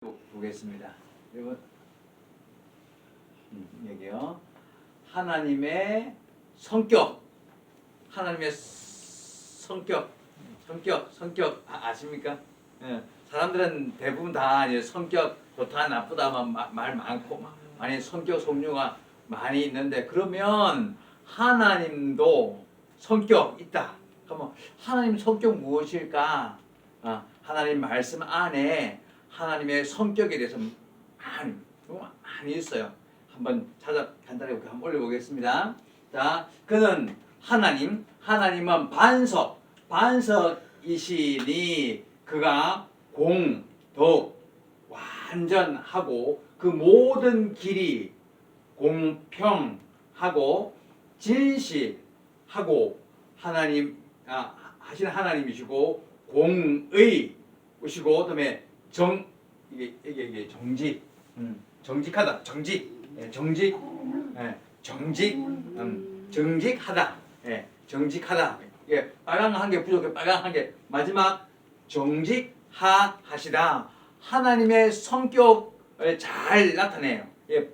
보겠습니다. 여러분, 여기요. 하나님의 성격, 하나님의 성격 아십니까? 예, 사람들은 대부분 다 이제 성격 좋다 나쁘다만 말 많고 많이 성격 속류가 많이 있는데, 그러면 하나님도 성격 있다. 그러면 하나님 성격 무엇일까? 하나님 말씀 안에 하나님의 성격에 대해서 많이 있어요. 한번 간단하게 한번 올려보겠습니다. 자, 그는 하나님은 반석이시니 그가 더욱 완전하고 그 모든 길이 공평하고 진실하고 하신 하나님이시고 공의이시고, 그다음에 이게 정직하다, 정직하다, 정직하다. 빨간 한 개 부족해. 빨간 한 개 마지막 정직하시다. 하나님의 성격을 잘 나타내요.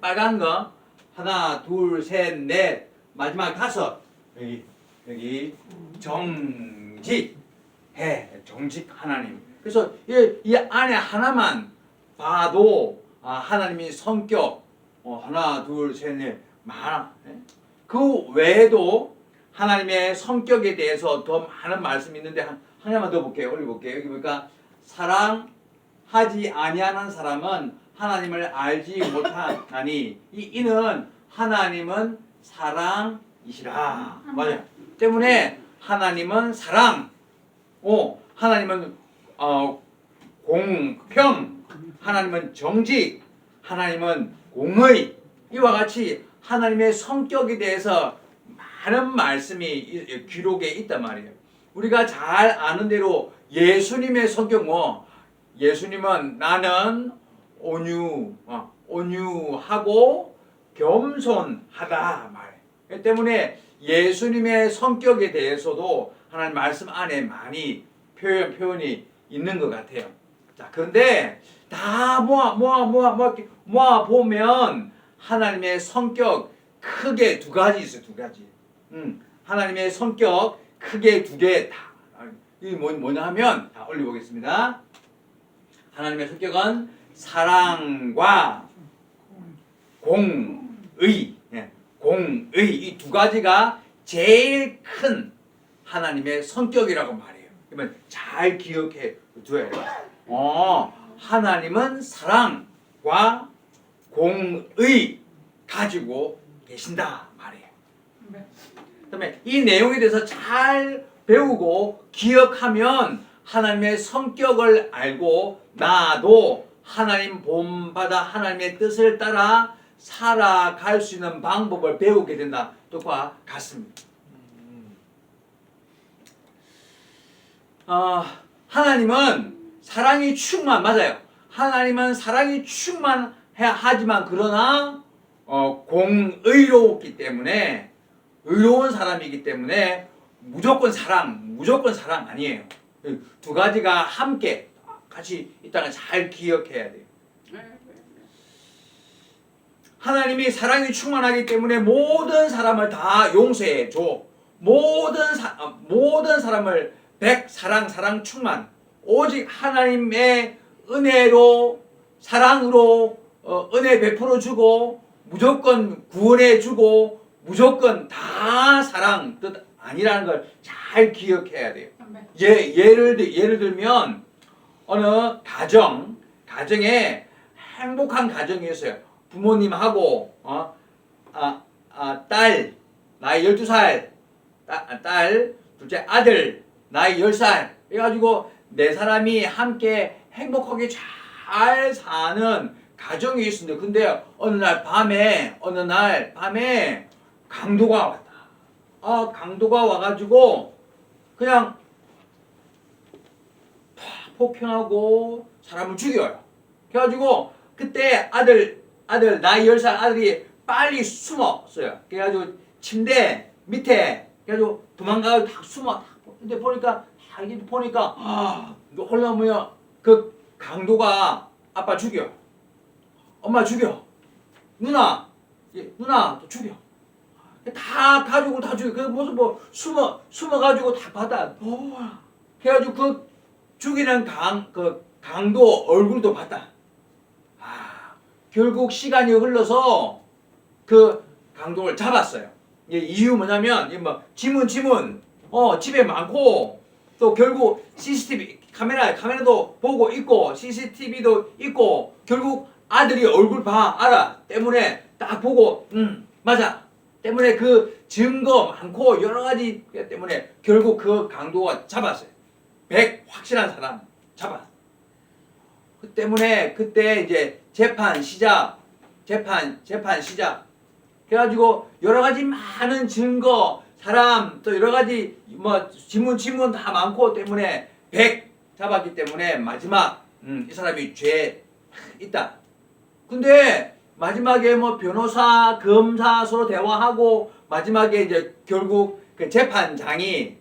빨간 거 하나, 둘, 셋, 넷, 마지막 다섯. 여기 정직 하나님. 그래서 이 안에 하나만 봐도 하나님의 성격 하나, 둘, 셋, 넷 많아. 그 외에도 하나님의 성격에 대해서 더 많은 말씀이 있는데 하나만 더 볼게요. 올려볼게요. 여기 보니까 사랑하지 아니하는 사람은 하나님을 알지 못하나니 이는 하나님은 사랑이시라. 맞아요. 때문에 하나님은 사랑, 하나님은 공평, 하나님은 정직, 하나님은 공의. 이와 같이 하나님의 성격에 대해서 많은 말씀이 기록에 있단 말이에요. 우리가 잘 아는 대로 예수님의 성격 예수님은 나는 온유하고 겸손하다 말이에요. 때문에 예수님의 성격에 대해서도 하나님 말씀 안에 많이 표현이 있는 것 같아요. 자, 그런데 다 모아 보면 하나님의 성격 크게 두 가지 있어요. 두 가지. 하나님의 성격 크게 두 개 다. 이게 뭐냐 하면 다 올려보겠습니다. 하나님의 성격은 사랑과 공의 이 두 가지가 제일 큰 하나님의 성격이라고 말해요. 그러면 잘 기억해 두어야 돼요. 하나님은 사랑과 공의 가지고 계신다 말이에요. 그다음에 이 내용에 대해서 잘 배우고 기억하면 하나님의 성격을 알고 나도 하나님 본받아 하나님의 뜻을 따라 살아갈 수 있는 방법을 배우게 된다. 뜻과 같습니다. 하나님은 사랑이 맞아요. 하나님은 사랑이 충만하지만 그러나 공의롭기 때문에, 의로운 사람이기 때문에 무조건 사랑 아니에요. 두 가지가 함께 같이 있다는 잘 기억해야 돼요. 하나님이 사랑이 충만하기 때문에 모든 사람을 다 용서해 줘. 모든 사람을 사랑 충만. 오직 하나님의 은혜로, 사랑으로 은혜 베풀어 주고 무조건 구원해 주고 무조건 다 사랑 뜻 아니라는 걸 잘 기억해야 돼요. 예를 들면 어느 가정에 행복한 가정이 있어요. 부모님하고 딸 나이 12살, 딸 둘째 아들 나이 10살 해가지고 네 사람이 함께 행복하게 잘 사는 가정이 있습니다. 근데 어느 날 밤에 강도가 왔다. 강도가 와가지고 그냥 폭행하고 사람을 죽여요. 그래가지고 그때 아들 나이 10살 아들이 빨리 숨었어요. 그래가지고 침대 밑에 그래가지고 도망가서 딱 숨어. 근데 보니까 홀라무야 그 강도가 아빠 죽여. 엄마 죽여. 누나, 누나 또 죽여. 다 가족을 다 죽여. 그 무슨 뭐 숨어가지고 다 받아. 그래가지고 그 죽이는 그 강도 얼굴도 봤다. 결국 시간이 흘러서 그 강도를 잡았어요. 이유 뭐냐면 뭐 지문 집에 많고 또 결국 CCTV 카메라도 보고 있고 CCTV도 있고 결국 아들이 얼굴 알아 때문에 딱 보고 맞아 때문에 그 증거 많고 여러 가지 때문에 결국 그 강도가 잡았어요. 100 확실한 사람 잡았어. 그 때문에 그때 이제 재판 시작. 그래가지고 여러 가지 많은 증거, 사람 또 여러 가지 뭐 지문 다 많고 때문에 100 잡았기 때문에 마지막 이 사람이 죄 있다. 근데 마지막에 뭐 변호사, 검사 서로 대화하고 마지막에 이제 결국 그 재판장이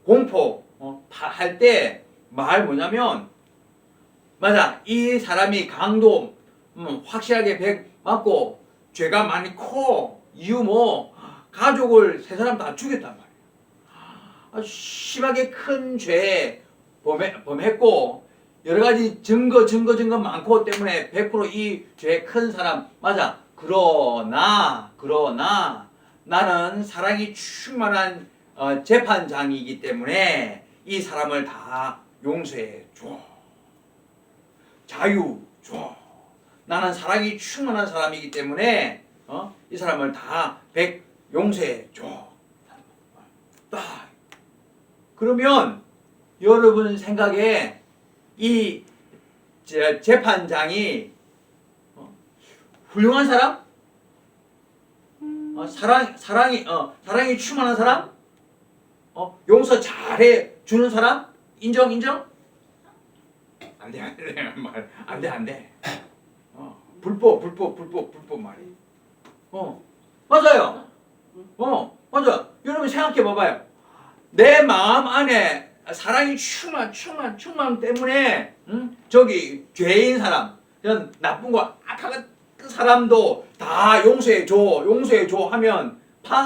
공포 할 때 말 뭐냐면 맞아 이 사람이 강도 확실하게 100 맞고 죄가 많이 커 이유 뭐 가족을 세 사람 다 죽였단 말이야. 심하게 큰 죄 범했고 여러 가지 증거 많고 때문에 100% 이 죄 큰 사람 맞아. 그러나 나는 사랑이 충만한 재판장이기 때문에 이 사람을 다 용서해 줘. 자유 줘. 나는 사랑이 충만한 사람이기 때문에 이 사람을 다 100 용서해 줘. 그러면 여러분 생각에 이 재판장이 훌륭한 사람? 사랑이 충만한 사람? 용서 잘해 주는 사람? 인정? 안 돼. 불법 말이. 맞아요. 맞아. 여러분 생각해 봐봐요. 내 마음 안에 사랑이 충만 때문에 저기 죄인 사람, 나쁜 거 악한 그 사람도 다 용서해 줘 하면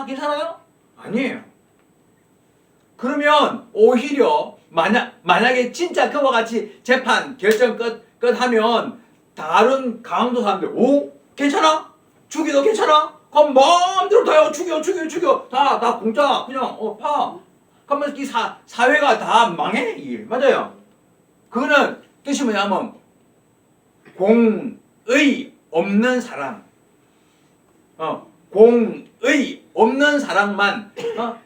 괜찮아요? 아니에요. 그러면 오히려 만약에 진짜 그와 같이 재판 결정 끝 하면 다른 강도 사람들 괜찮아? 죽여도 괜찮아? 그럼 마음대로 다요. 죽여 다 공짜 그냥 파. 그러면 이 사회가 다 망해 일 맞아요. 그거는 뜻이 뭐냐면 공의 없는 사람, 공의 없는 사랑만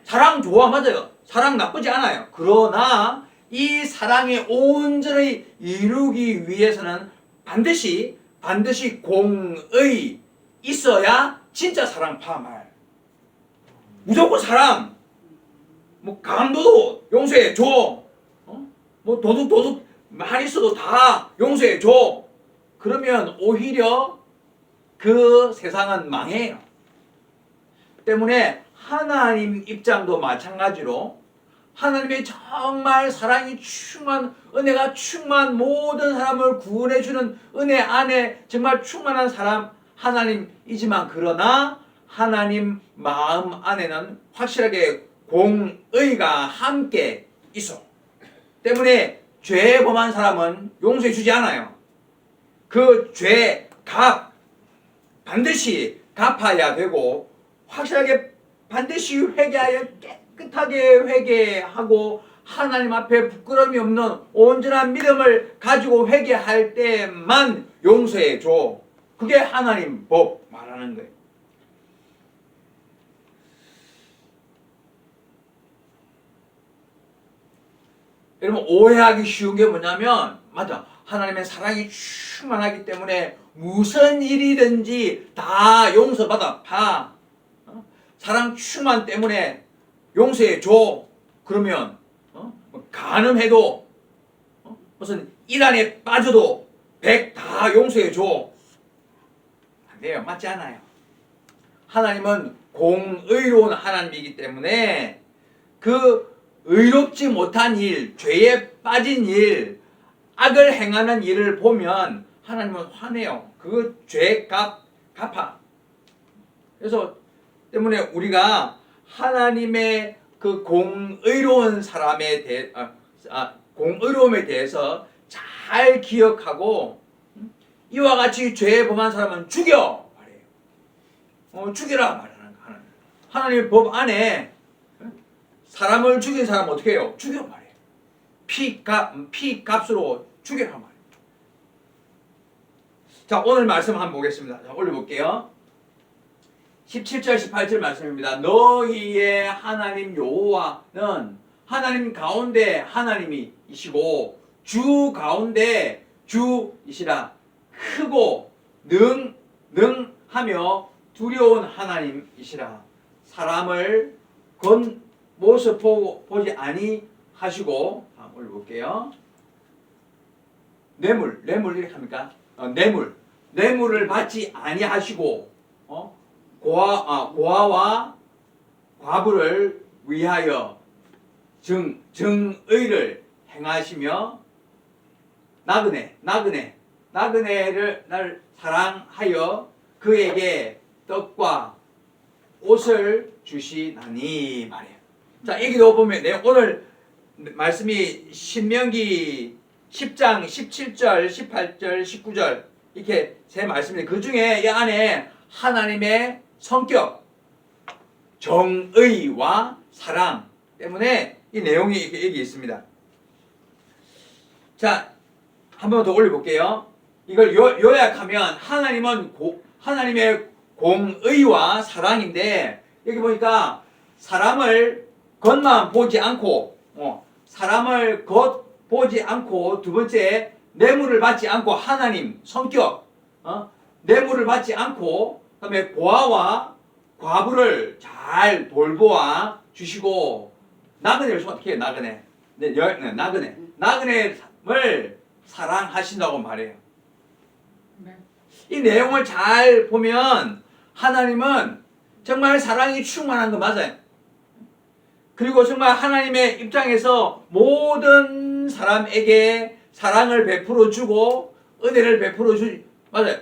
사랑 좋아 맞아요. 사랑 나쁘지 않아요. 그러나 이 사랑의 온전히 이루기 위해서는 반드시 공의 있어야 진짜 사랑 말. 무조건 사랑. 뭐 강도도 용서해 줘. 뭐 도둑 말 있어도 다 용서해 줘. 그러면 오히려 그 세상은 망해요. 때문에 하나님 입장도 마찬가지로 하나님의 정말 사랑이 은혜가 충만 모든 사람을 구원해주는 은혜 안에 정말 충만한 사람 하나님이지만 그러나 하나님 마음 안에는 확실하게 공의가 함께 있어. 때문에 죄 범한 사람은 용서해 주지 않아요. 그 죄 반드시 갚아야 되고 확실하게 반드시 회개하여 깨끗하게 회개하고 하나님 앞에 부끄러움이 없는 온전한 믿음을 가지고 회개할 때만 용서해 줘. 그게 하나님 법 말하는 거예요. 여러분 오해하기 쉬운 게 뭐냐면 맞아. 하나님의 사랑이 충만하기 때문에 무슨 일이든지 다 용서받아 파. 사랑 충만 때문에 용서해 줘. 그러면 간음해도 무슨 일 안에 빠져도 100 다 용서해 줘. 안 돼요. 맞지 않아요. 하나님은 공의로운 하나님이기 때문에 그 의롭지 못한 일, 죄에 빠진 일, 악을 행하는 일을 보면 하나님은 화내요. 그 죄 갚아. 그래서 때문에 우리가 하나님의 그 공의로운 사람에 공의로움에 대해서 잘 기억하고 이와 같이 죄에 범한 사람은 죽여 말해요. 죽여라 말하는 거 하나님의 법 안에 사람을 죽인 사람 어떻게 해요? 죽여 말해요. 피값으로 죽여라 말해요. 자, 오늘 말씀 한번 보겠습니다. 자, 올려볼게요. 17절 18절 말씀입니다. 너희의 하나님 여호와는 하나님 가운데 하나님이시고 주 가운데 주이시라. 크고 능하며 두려운 하나님이시라. 사람을 겉모습 보지 아니하시고 올려볼게요. 뇌물 이렇게 합니까? 뇌물을 받지 아니하시고 고아와 과부를 위하여 정의를 행하시며 나그네를 사랑하여 그에게 떡과 옷을 주시나니 말이에요. 자, 여기도 보면 오늘 말씀이 신명기 10장 17절 18절 19절 이렇게 세 말씀인데 그 중에 이 안에 하나님의 성격, 정의와 사랑 때문에 이 내용이 이렇게 여기 있습니다. 자, 한 번 더 올려볼게요. 이걸 요약하면 하나님의 공의와 사랑인데 여기 보니까 사람을 겉만 보지 않고 두 번째 뇌물을 받지 않고 하나님 성격 뇌물을 받지 않고 그다음에 고아와 과부를 잘 돌보아 주시고 나그네를 어떻게 해요? 나그네를 사랑하신다고 말해요. 이 내용을 잘 보면 하나님은 정말 사랑이 충만한 거 맞아요. 그리고 정말 하나님의 입장에서 모든 사람에게 사랑을 베풀어 주고 은혜를 베풀어 주지 맞아요.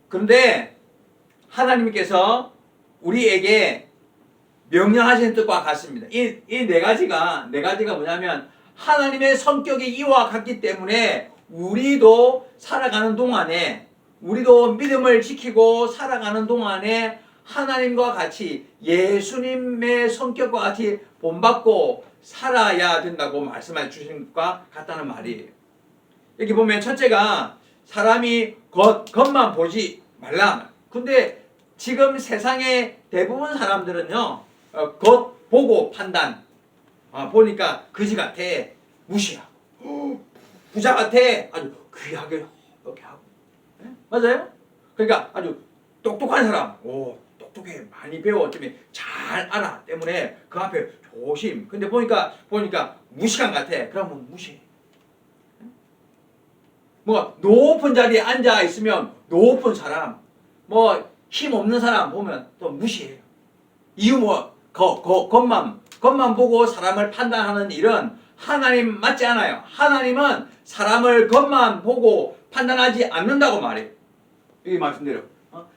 그런데 하나님께서 우리에게 명령하시는 뜻과 같습니다. 이 네 가지가 뭐냐면 하나님의 성격이 이와 같기 때문에 우리도 살아가는 동안에 우리도 믿음을 지키고 살아가는 동안에 하나님과 같이 예수님의 성격과 같이 본받고 살아야 된다고 말씀해 주신 것과 같다는 말이에요. 여기 보면 첫째가 사람이 겉만 보지 말라. 근데 지금 세상의 대부분 사람들은요 겉 보고 판단 보니까 거지 같아 무시하고 부자 같아 아주 귀하게 이렇게 하고 맞아요? 그러니까 아주 똑똑한 사람 똑똑해 많이 배워 때문에 잘 알아 때문에 그 앞에 조심. 근데 보니까 무식한 같아. 그러면 무시해. 뭐 높은 자리에 앉아 있으면 높은 사람 뭐 힘 없는 사람 보면 또 무시해요. 이유 겉만 보고 사람을 판단하는 일은 하나님 맞지 않아요. 하나님은 사람을 겉만 보고 판단하지 않는다고 말해요. 여기 말씀대로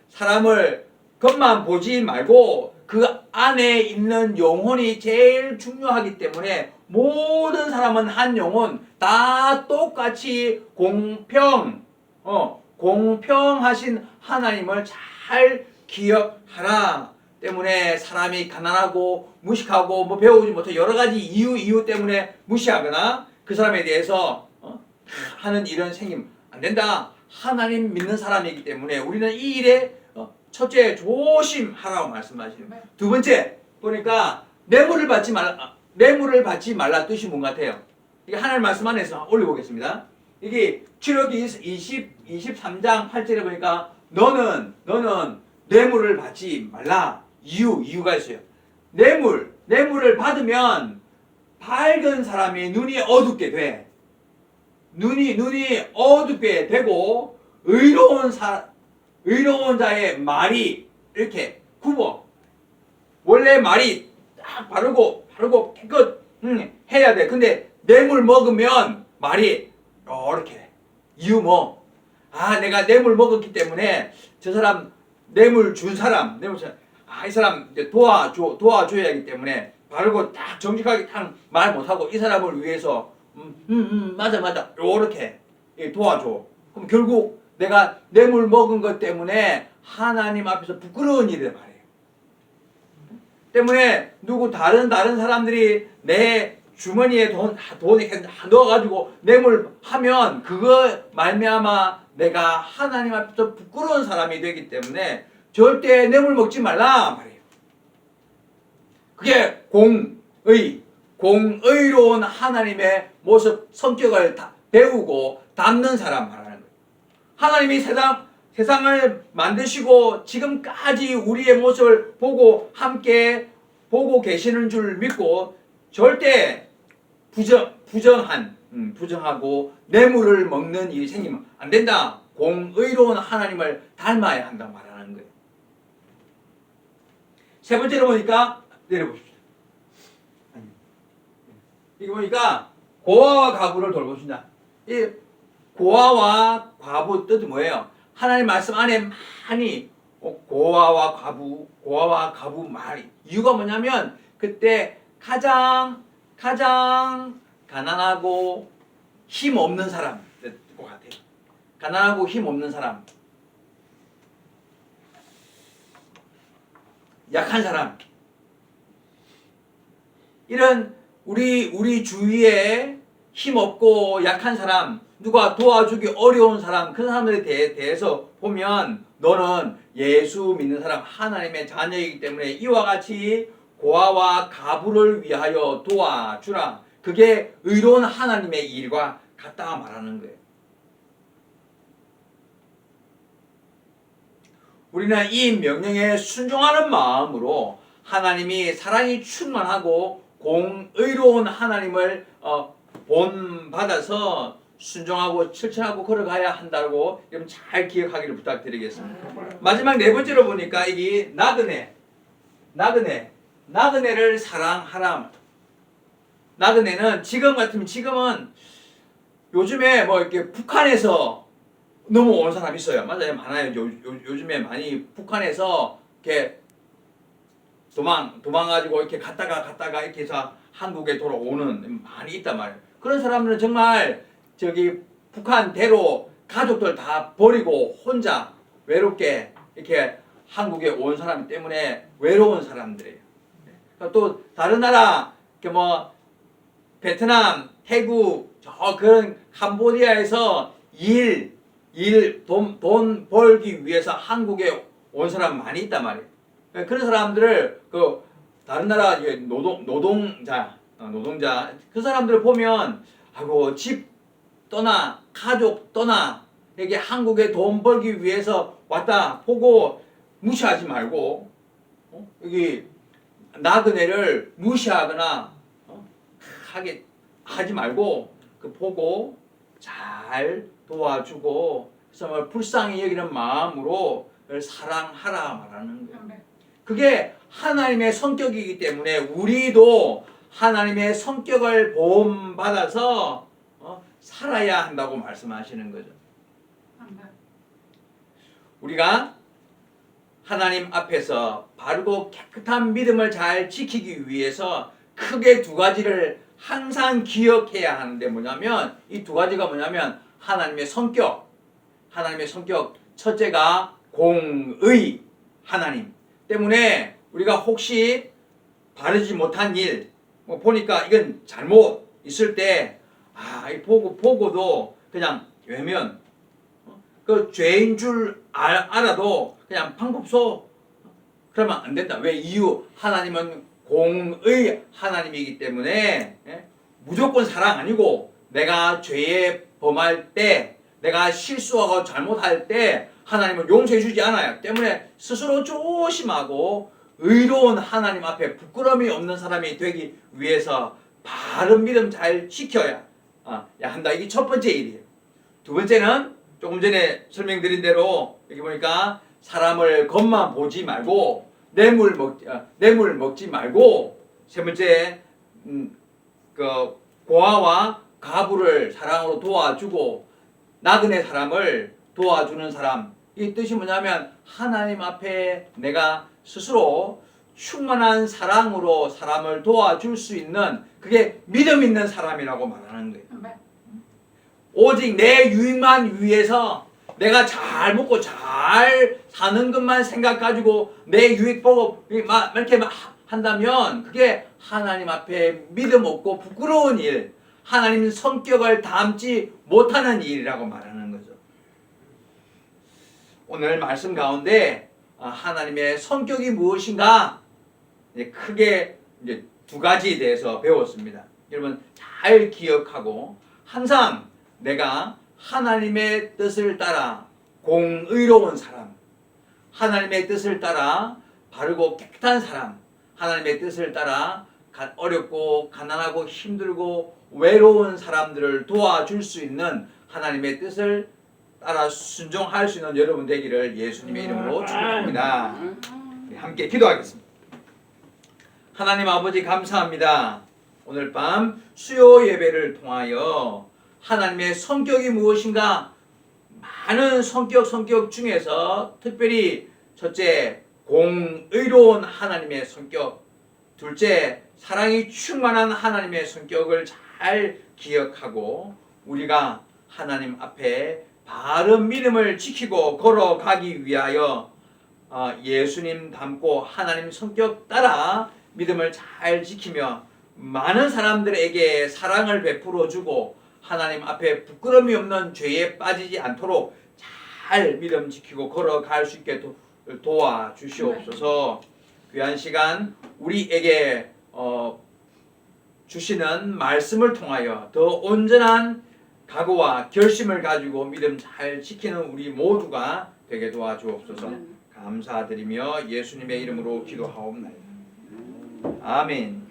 사람을 겉만 보지 말고 그 안에 있는 영혼이 제일 중요하기 때문에 모든 사람은 한 영혼 다 똑같이 공평하신 하나님을 잘 기억하라. 때문에 사람이 가난하고 무식하고 뭐 배우지 못해 여러 가지 이유 때문에 무시하거나 그 사람에 대해서 하는 일은 생기면 안 된다. 하나님 믿는 사람이기 때문에 우리는 이 일에 첫째 조심하라고 말씀하시는. 두 번째 보니까 뇌물을 받지 말라 뜻이 뭔 같아요? 이게 하나님 말씀 안에서 올려보겠습니다. 이게 출애굽기 23장 8절에 보니까 너는 뇌물을 받지 말라. 이유가 있어요. 뇌물을 받으면 밝은 사람이 눈이 어둡게 돼. 눈이 어둡게 되고 의로운 자의 말이 이렇게 굽어. 원래 말이 딱 바르고 깨끗 해야 돼. 근데 뇌물 먹으면 말이 이렇게 이유 내가 뇌물 먹었기 때문에 저 사람 뇌물 준 사람, 이 사람 이제 도와줘야 하기 때문에 바르고 딱 정직하게 딱 말 못하고 이 사람을 위해서 맞아 요렇게 도와줘. 그럼 결국 내가 뇌물 먹은 것 때문에 하나님 앞에서 부끄러운 일이란 말이에요. 때문에 다른 사람들이 내 주머니에 돈이 넣어가지고 뇌물 하면 그거 말미암아 내가 하나님 앞에서 부끄러운 사람이 되기 때문에 절대 뇌물 먹지 말라 말이에요. 그게 공의로운 하나님의 모습, 성격을 배우고 담는 사람 말하는 거예요. 하나님이 세상을 만드시고 지금까지 우리의 모습을 보고 함께 보고 계시는 줄 믿고 절대 부정하고 뇌물을 먹는 일이 생기면 안 된다. 공의로운 하나님을 닮아야 한다 말하는 거예요. 세 번째로 보니까 내려봅시다. 이거 보니까 고아와 과부를 돌보신다. 이 고아와 과부 뜻이 뭐예요? 하나님 말씀 안에 많이 고아와 과부 말이 이유가 뭐냐면 그때 가장 가난하고 힘 없는 사람 것 같아요. 가난하고 힘 없는 사람, 약한 사람, 이런 우리 주위에 힘 없고 약한 사람, 누가 도와주기 어려운 사람, 그 사람들에 대해서 보면 너는 예수 믿는 사람, 하나님의 자녀이기 때문에 이와 같이 고아와 과부를 위하여 도와주라. 그게 의로운 하나님의 일과 같다 말하는 거예요. 우리는 이 명령에 순종하는 마음으로 하나님이 사랑이 충만하고 공의로운 하나님을 본받아서 순종하고 실천하고 걸어가야 한다고 여러분 잘 기억하기를 부탁드리겠습니다. 마지막 네 번째로 보니까 이게 나그네를 사랑하라. 나그네는 지금은 요즘에 뭐 이렇게 북한에서 넘어온 사람 있어요. 맞아요, 많아요. 요즘에 많이 북한에서 이렇게 도망가지고 이렇게 갔다가 이렇게 해서 한국에 돌아오는 많이 있단 말이에요. 그런 사람들은 정말 북한대로 가족들 다 버리고 혼자 외롭게 이렇게 한국에 온 사람 때문에 외로운 사람들이에요. 또 다른 나라 뭐 베트남, 태국, 그런 캄보디아에서 돈 벌기 위해서 한국에 온 사람 많이 있단 말이에요. 그런 사람들을 다른 나라 노동자 그 사람들을 보면 집 떠나 가족 떠나 여기 한국에 돈 벌기 위해서 왔다 보고 무시하지 말고 여기 나그네를 무시하거나 하지 말고 보고 잘 도와주고 정말 불쌍히 여기는 마음으로 사랑하라 말하는 거예요. 그게 하나님의 성격이기 때문에 우리도 하나님의 성격을 본받아서 살아야 한다고 말씀하시는 거죠. 우리가 하나님 앞에서 바르고 깨끗한 믿음을 잘 지키기 위해서 크게 두 가지를 항상 기억해야 하는데 뭐냐면 이 두 가지가 뭐냐면 하나님의 성격 첫째가 공의 하나님 때문에 우리가 혹시 바르지 못한 일 보니까 이건 잘못 있을 때 보고도 그냥 외면 그 죄인 줄 알아도 그냥 방법소 그러면 안 된다. 왜? 이유 하나님은 공의 하나님이기 때문에 무조건 사랑 아니고 내가 죄에 범할 때 내가 실수하고 잘못할 때 하나님은 용서해 주지 않아요. 때문에 스스로 조심하고 의로운 하나님 앞에 부끄러움이 없는 사람이 되기 위해서 바른 믿음 잘 지켜야 한다. 이게 첫 번째 일이에요. 두 번째는 조금 전에 설명드린 대로 여기 보니까 사람을 겉만 보지 말고 뇌물 먹지 말고 세 번째 고아와 과부를 사랑으로 도와주고 나그네 사람을 도와주는 사람. 이 뜻이 뭐냐면 하나님 앞에 내가 스스로 충만한 사랑으로 사람을 도와줄 수 있는, 그게 믿음 있는 사람이라고 말하는 거예요. 오직 내 유익만 위해서 내가 잘 먹고 잘 사는 것만 생각 가지고 내 유익 보고 이렇게 한다면 그게 하나님 앞에 믿음 없고 부끄러운 일, 하나님 성격을 담지 못하는 일이라고 말하는 거죠. 오늘 말씀 가운데 하나님의 성격이 무엇인가 크게 이제 두 가지에 대해서 배웠습니다. 여러분 잘 기억하고 항상 내가 하나님의 뜻을 따라 공의로운 사람, 하나님의 뜻을 따라 바르고 깨끗한 사람, 하나님의 뜻을 따라 어렵고 가난하고 힘들고 외로운 사람들을 도와줄 수 있는 하나님의 뜻을 따라 순종할 수 있는 여러분 되기를 예수님의 이름으로 축복합니다. 함께 기도하겠습니다. 하나님 아버지 감사합니다. 오늘 밤 수요 예배를 통하여 하나님의 성격이 무엇인가, 많은 성격 중에서 특별히 첫째 공의로운 하나님의 성격, 둘째 사랑이 충만한 하나님의 성격을 잘 기억하고 우리가 하나님 앞에 바른 믿음을 지키고 걸어가기 위하여 예수님 닮고 하나님 성격 따라 믿음을 잘 지키며 많은 사람들에게 사랑을 베풀어 주고 하나님 앞에 부끄러움이 없는 죄에 빠지지 않도록 잘 믿음 지키고 걸어갈 수 있게 도와주시옵소서. 귀한 시간 우리에게 주시는 말씀을 통하여 더 온전한 각오와 결심을 가지고 믿음 잘 지키는 우리 모두가 되게 도와주옵소서. 감사드리며 예수님의 이름으로 기도하옵나이다. 아멘.